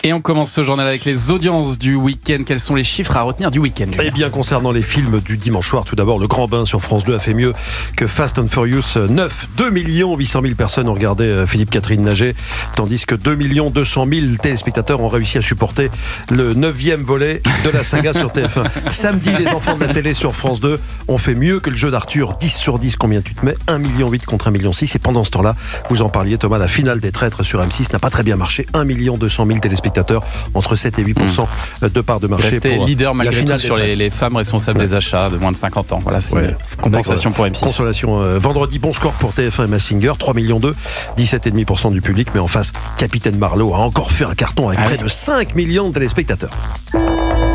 Et on commence ce journal avec les audiences du week-end. Quels sont les chiffres à retenir du week-end? Eh bien, concernant les films du dimanche soir, tout d'abord, Le Grand Bain sur France 2 a fait mieux que Fast and Furious 9. 2 800 000 personnes ont regardé Philippe Catherine nager, tandis que 2 200 000 téléspectateurs ont réussi à supporter le 9e volet de la saga sur TF1. Samedi, les enfants de la télé sur France 2 ont fait mieux que le jeu d'Arthur. 10 sur 10, combien tu te mets? 1,8 million contre 1,6 million. Et pendant ce temps-là, vous en parliez, Thomas, la finale des traîtres sur M6 n'a pas très bien marché. 1 200 000 téléspectateurs, entre 7 et 8% de part de marché. Resté pour leader malgré la tout finale sur les femmes responsables des achats de moins de 50 ans. Voilà, c'est une compensation pour M6. Consolation vendredi, bon score pour TF1 et Mask Singer, 3 millions 17,5% du public, mais en face, Capitaine Marlowe a encore fait un carton avec près de 5 millions de téléspectateurs.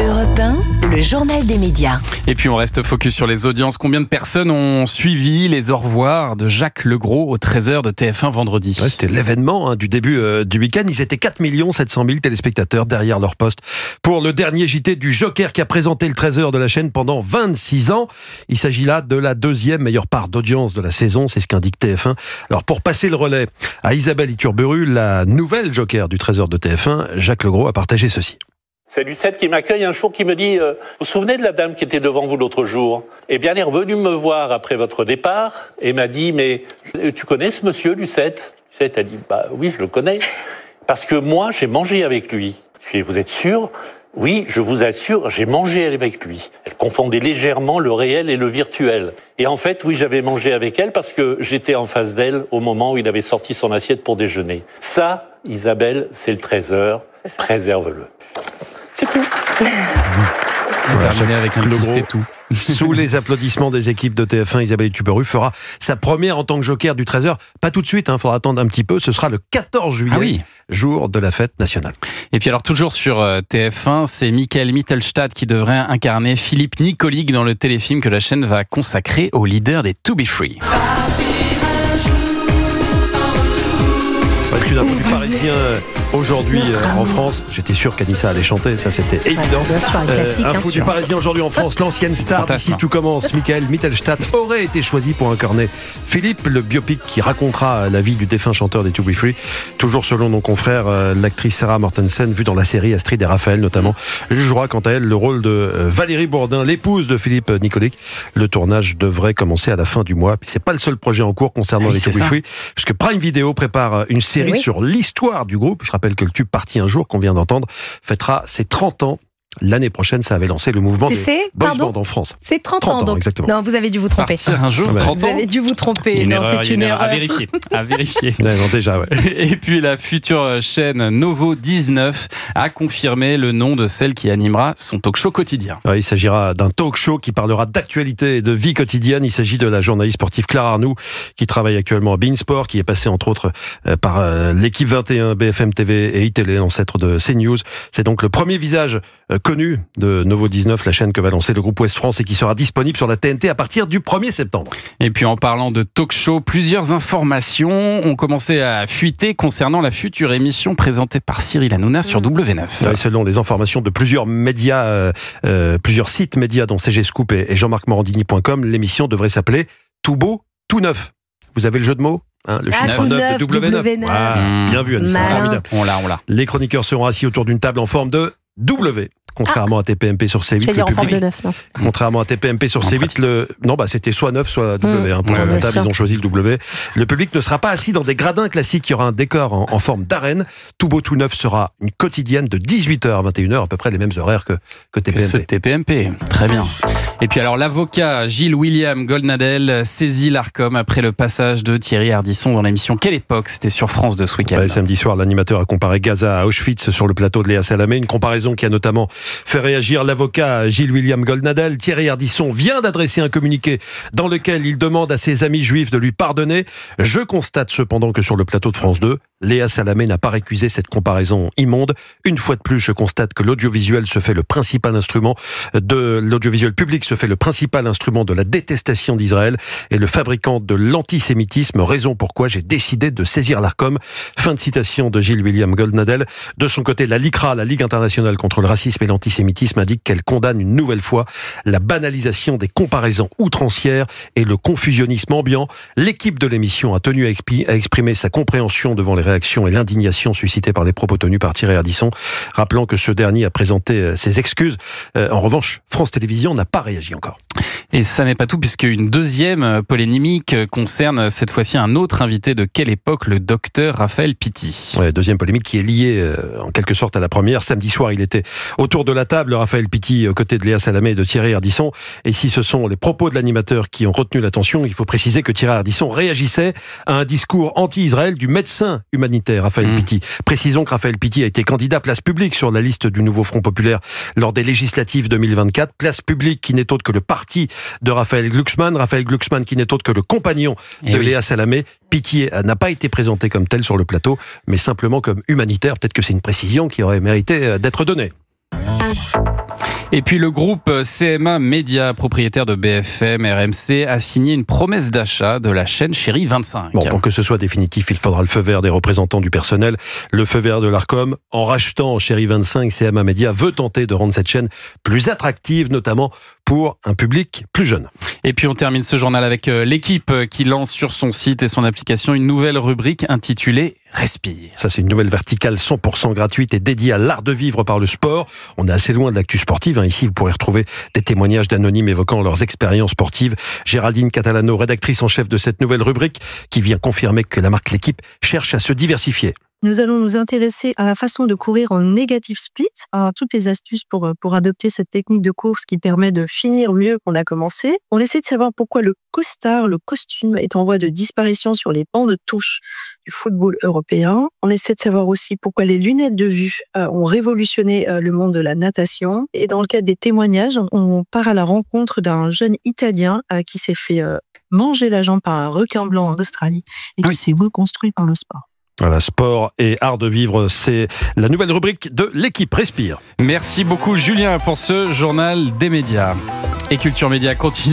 Europe 1, le journal des médias. Et puis on reste focus sur les audiences. Combien de personnes ont suivi les au revoir de Jacques Legros au 13h de TF1 vendredi? C'était l'événement du début du week-end. Ils étaient 4 700 000 téléspectateurs derrière leur poste pour le dernier JT du Joker qui a présenté le 13h de la chaîne pendant 26 ans. Il s'agit là de la deuxième meilleure part d'audience de la saison, c'est ce qu'indique TF1. Alors pour passer le relais à Isabelle Iturburu, la nouvelle Joker du 13h de TF1, Jacques Legros a partagé ceci. C'est Lucette qui m'accueille un jour qui me dit vous vous souvenez de la dame qui était devant vous l'autre jour? Eh bien, elle est revenue me voir après votre départ et m'a dit mais tu connais ce monsieur, Lucette? Lucette a dit bah oui, je le connais. Parce que moi, j'ai mangé avec lui. Je lui ai dit, vous êtes sûr? Oui, je vous assure, j'ai mangé avec lui. Elle confondait légèrement le réel et le virtuel. Et en fait, oui, j'avais mangé avec elle parce que j'étais en face d'elle au moment où il avait sorti son assiette pour déjeuner. Ça, Isabelle, c'est le 13h. Préserve-le. C'est tout. Terminé avec un petit c'est tout. Sous les applaudissements des équipes de TF1, Isabelle Iturburu fera sa première en tant que Joker du 13h. Pas tout de suite, faudra attendre un petit peu. Ce sera le 14 juillet, jour de la fête nationale. Et puis alors toujours sur TF1, c'est Michael Mittelstadt qui devrait incarner Philippe Nicolic dans le téléfilm que la chaîne va consacrer au leader des To Be Free. D'un point de vue parisien aujourd'hui en France, j'étais sûr qu'Anissa allait chanter, ça c'était évident. Info du Parisien aujourd'hui en France, l'ancienne star d'ici tout commence, Michael Mittelstadt, aurait été choisi pour incarner Philippe, le biopic qui racontera la vie du défunt chanteur des To Be Free. Toujours selon nos confrères, l'actrice Sarah Mortensen, vue dans la série Astrid et Raphaël notamment, jugera quant à elle le rôle de Valérie Bourdin, l'épouse de Philippe Nicolic. Le tournage devrait commencer à la fin du mois. Puis c'est pas le seul projet en cours concernant les To Be Free, puisque Prime Video prépare une série sur l'histoire du groupe. Je rappelle que le tube Parti un jour qu'on vient d'entendre fêtera ses 30 ans. L'année prochaine, ça avait lancé le mouvement des boys bands en France. C'est 30 ans, exactement. Non, vous avez dû vous tromper. Partir un jour, 30 ans. Vous avez dû vous tromper. C'est une erreur. À vérifier. À vérifier. Non, déjà, ouais. Et puis la future chaîne Novo 19 a confirmé le nom de celle qui animera son talk-show quotidien. Il s'agira d'un talk-show qui parlera d'actualité et de vie quotidienne. Il s'agit de la journaliste sportive Claire Arnoux qui travaille actuellement à Beansport, qui est passée entre autres par l'équipe 21, BFM TV et iTélé, l'ancêtre de CNews. C'est donc le premier visage connu de Novo 19, la chaîne que va lancer le groupe Ouest France et qui sera disponible sur la TNT à partir du 1er septembre. Et puis en parlant de talk-show, plusieurs informations ont commencé à fuiter concernant la future émission présentée par Cyril Hanouna sur W9. Selon les informations de plusieurs médias, plusieurs sites médias dont CG Scoop et Jean-Marc-Morandini.com, l'émission devrait s'appeler Tout beau, tout neuf. Vous avez le jeu de mots ? Le chiffre 9 de W9. Bien vu, Anissa. On l'a. Les chroniqueurs seront assis autour d'une table en forme de W. Contrairement à TPMP sur C8, le public. Contrairement à TPMP sur C8, c'était soit 9, soit W. Pour la table, ils ont choisi le W. Le public ne sera pas assis dans des gradins classiques. Il y aura un décor en forme d'arène. Tout beau, tout neuf sera une quotidienne de 18h à 21h, à peu près les mêmes horaires que TPMP. Ce TPMP, très bien. Et puis alors, l'avocat Gilles William Goldnadel saisit l'Arcom après le passage de Thierry Ardisson dans l'émission Quelle époque? C'était sur France 2 ce week-end. Samedi soir, l'animateur a comparé Gaza à Auschwitz sur le plateau de Léa Salamé. Une comparaison qui a notamment fait réagir l'avocat Gilles William Goldnadel. Thierry Ardisson vient d'adresser un communiqué dans lequel il demande à ses amis juifs de lui pardonner. Je constate cependant que sur le plateau de France 2, Léa Salamé n'a pas récusé cette comparaison immonde. Une fois de plus, je constate que l'audiovisuel se fait le principal instrument de l'audiovisuel public se fait le principal instrument de la détestation d'Israël et le fabricant de l'antisémitisme, raison pourquoi j'ai décidé de saisir l'Arcom. Fin de citation de Gilles William Goldnadel. De son côté, la LICRA, la Ligue internationale contre le racisme et l'antisémitisme, indique qu'elle condamne une nouvelle fois la banalisation des comparaisons outrancières et le confusionnisme ambiant. L'équipe de l'émission a tenu à exprimer sa compréhension devant les réactions et l'indignation suscitée par les propos tenus par Thierry Ardisson, rappelant que ce dernier a présenté ses excuses. En revanche, France Télévisions n'a pas réagi encore. Et ça n'est pas tout, puisque une deuxième polémique concerne cette fois-ci un autre invité de Quelle époque, le docteur Raphaël Pitti. Ouais, deuxième polémique qui est liée en quelque sorte à la première. Samedi soir, il était autour de la table, Raphaël Pitti, aux côtés de Léa Salamé et de Thierry Ardisson. Et si ce sont les propos de l'animateur qui ont retenu l'attention, il faut préciser que Thierry Ardisson réagissait à un discours anti-Israël du médecin humanitaire Raphaël Pitti. Précisons que Raphaël Pitti a été candidat place publique sur la liste du nouveau Front populaire lors des législatives 2024. Place publique qui n'est autre que le parti de Raphaël Glucksmann. Raphaël Glucksmann qui n'est autre que le compagnon de Léa Salamé. Pitti n'a pas été présenté comme tel sur le plateau, mais simplement comme humanitaire. Peut-être que c'est une précision qui aurait mérité d'être donnée. Et puis le groupe CMA Média, propriétaire de BFM, RMC, a signé une promesse d'achat de la chaîne Chérie 25. Bon, pour que ce soit définitif, il faudra le feu vert des représentants du personnel, le feu vert de l'Arcom. En rachetant Chérie 25, CMA Média veut tenter de rendre cette chaîne plus attractive, notamment pour un public plus jeune. Et puis on termine ce journal avec l'équipe qui lance sur son site et son application une nouvelle rubrique intitulée Respire. Ça, c'est une nouvelle verticale 100% gratuite et dédiée à l'art de vivre par le sport. On est assez loin de l'actu sportive. Ici, vous pourrez retrouver des témoignages d'anonymes évoquant leurs expériences sportives. Géraldine Catalano, rédactrice en chef de cette nouvelle rubrique, qui vient confirmer que la marque L'Équipe cherche à se diversifier. Nous allons nous intéresser à la façon de courir en negative split, à toutes les astuces pour adopter cette technique de course qui permet de finir mieux qu'on a commencé. On essaie de savoir pourquoi le costard, le costume, est en voie de disparition sur les bancs de touche du football européen. On essaie de savoir aussi pourquoi les lunettes de vue ont révolutionné le monde de la natation. Et dans le cadre des témoignages, on part à la rencontre d'un jeune Italien qui s'est fait manger la jambe par un requin blanc en Australie et qui s'est reconstruit par le sport. Voilà, sport et art de vivre, c'est la nouvelle rubrique de L'Équipe Respire. Merci beaucoup Julien pour ce journal des médias. Et Culture Média continue.